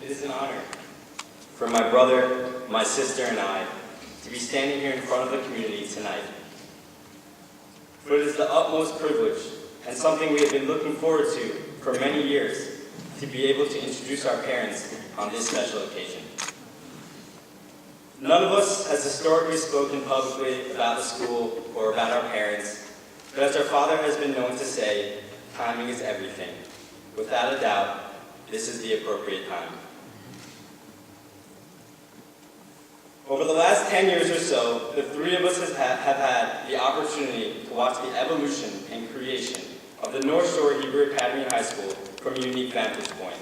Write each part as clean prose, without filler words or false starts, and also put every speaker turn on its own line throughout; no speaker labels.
It is an honor for my brother, my sister, and I to be standing here in front of the community tonight. For it is the utmost privilege and something we have been looking forward to for many years to be able to introduce our parents on this special occasion. None of us has historically spoken publicly about the school or about our parents, but as our father has been known to say, timing is everything. Without a doubt, this is the appropriate time. Over the last 10 years or so, the three of us have had the opportunity to watch the evolution and creation of the North Shore Hebrew Academy High School from a unique vantage point.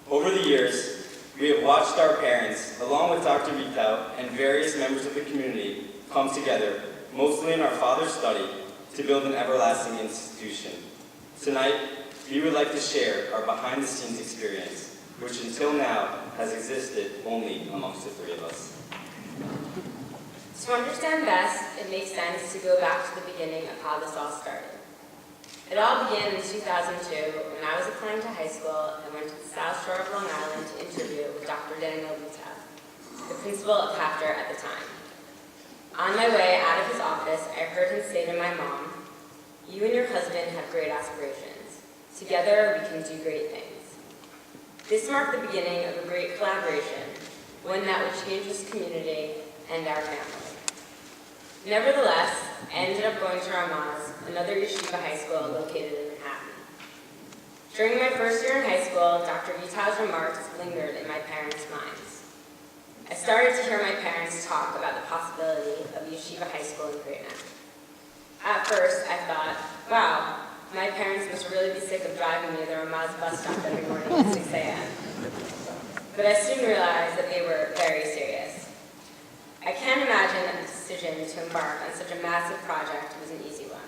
Over the years, we have watched our parents, along with Dr. Vitao and various members of the community, come together, mostly in our father's study, to build an everlasting institution. Tonight, we would like to share our behind-the-scenes experience, which until now has existed only amongst the three of us.
To understand best, it makes sense to go back to the beginning of how this all started. It all began in 2002 when I was applying to high school and went to the South Shore of Long Island to interview with Dr. Daniel Vitao, the principal of Hafter at the time. On my way out of his office, I heard him say to my mom, "You and your husband have great aspirations. Together, we can do great things." This marked the beginning of a great collaboration, one that would change this community and our family. Nevertheless, I ended up going to Ramaz, another yeshiva high school located in Manhattan. During my first year in high school, Dr. Vitao's remarks lingered in my parents' minds. I started to hear my parents talk about the possibility of yeshiva high school in Great Neck. At first, I thought, wow, my parents must really be sick of driving me to the Ramaz bus stop every morning at 6 a.m. But I soon realized that they were very serious. I can't imagine that the decision to embark on such a massive project was an easy one.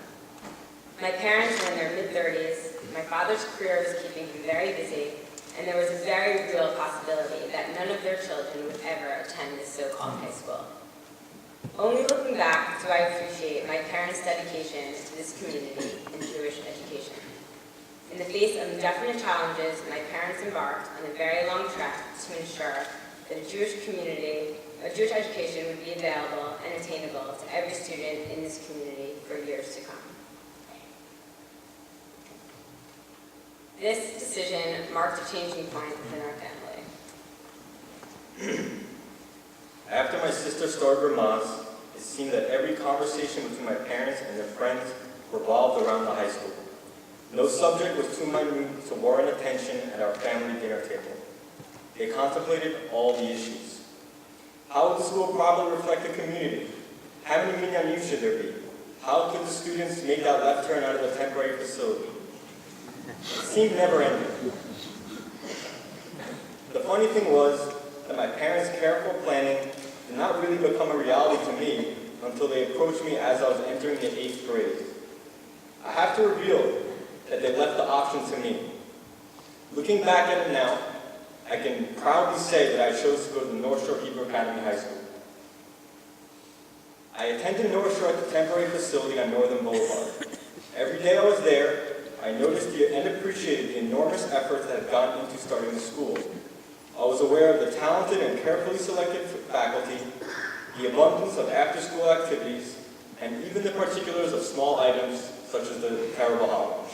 My parents were in their mid-30s, my father's career was keeping him very busy, and there was a very real possibility that none of their children would ever attend this so-called high school. Only looking back do I appreciate my parents' dedication to this community and Jewish education. In the face of indefinite challenges, my parents embarked on a very long trek to ensure that a Jewish education would be available and attainable to every student in this community for years to come. This decision marked a changing point within our family.
After my sister started Ramaz, it seemed that every conversation between my parents and their friends revolved around the high school. No subject was too minute to warrant attention at our family dinner table. They contemplated all the issues. How would the school properly reflect the community? How many minyanim should there be? How could the students make that left turn out of the temporary facility? It seemed never-ending. The funny thing was that my parents' careful planning did not really become a reality to me until they approached me as I was entering the 8th grade. I have to reveal that they left the option to me. Looking back at it now, I can proudly say that I chose to go to the North Shore Hebrew Academy High School. I attended North Shore at the temporary facility on Northern Boulevard. Every day I was there, I noticed and appreciated the enormous efforts that had gone into starting the school. I was aware of the talented and carefully selected faculty, the abundance of after-school activities, and even the particulars of small items such as the terrible holidays.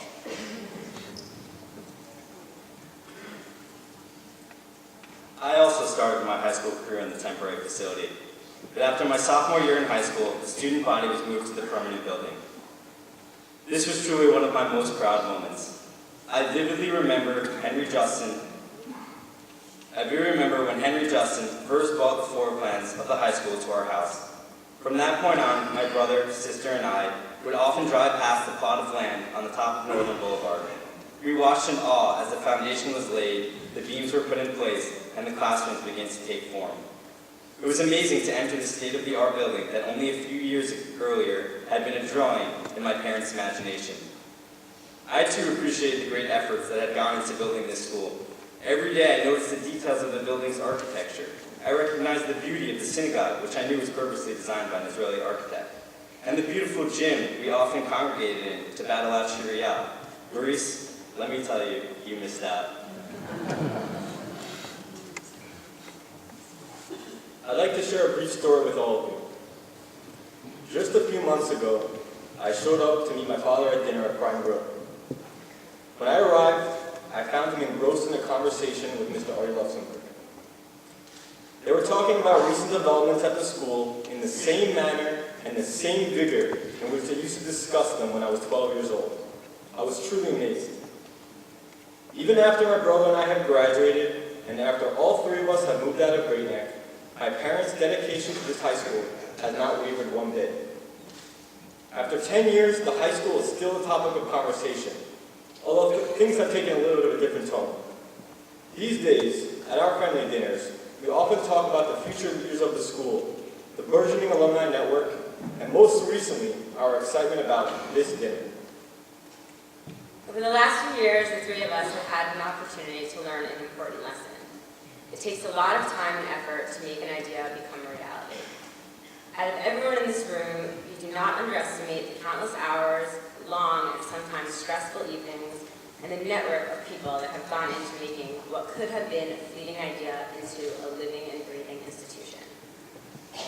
I also started my high school career in the temporary facility, but after my sophomore year in high school, the student body was moved to the permanent building. This was truly one of my most proud moments. I vividly remember when Henry Justin first brought the floor plans of the high school to our house. From that point on, my brother, sister, and I would often drive past the plot of land on the top of Northern Boulevard. We watched in awe as the foundation was laid, the beams were put in place, and the classrooms began to take form. It was amazing to enter the state-of-the-art building that only a few years earlier had been a drawing in my parents' imagination. I too appreciated the great efforts that had gone into building this school. Every day I noticed the details of the building's architecture. I recognized the beauty of the synagogue, which I knew was purposely designed by an Israeli architect, and the beautiful gym we often congregated in to battle out Shiriyah. Maurice, let me tell you, you missed out.
to share a brief story with all of you. Just a few months ago, I showed up to meet my father at dinner at Prime Grill. When I arrived, I found him engrossed in a conversation with Mr. Artie Luxembourg. They were talking about recent developments at the school in the same manner and the same vigor in which they used to discuss them when I was 12 years old. I was truly amazed. Even after my brother and I had graduated, and after all three of us had moved out of Great Neck, my parents' dedication to this high school has not wavered one bit. After 10 years, the high school is still a topic of conversation, although things have taken a little bit of a different tone. These days, at our friendly dinners, we often talk about the future leaders of the school, the burgeoning alumni network, and most recently, our excitement about this dinner.
Over the last few years, the three of us have had an opportunity to learn an important lesson. It takes a lot of time and effort to make an idea become a reality. Out of everyone in this room, you do not underestimate the countless hours, long and sometimes stressful evenings, and the network of people that have gone into making what could have been a fleeting idea into a living and breathing institution.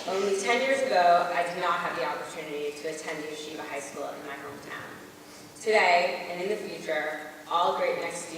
Only 10 years ago, I did not have the opportunity to attend Yeshiva High School in my hometown. Today, and in the future, all Great Neck students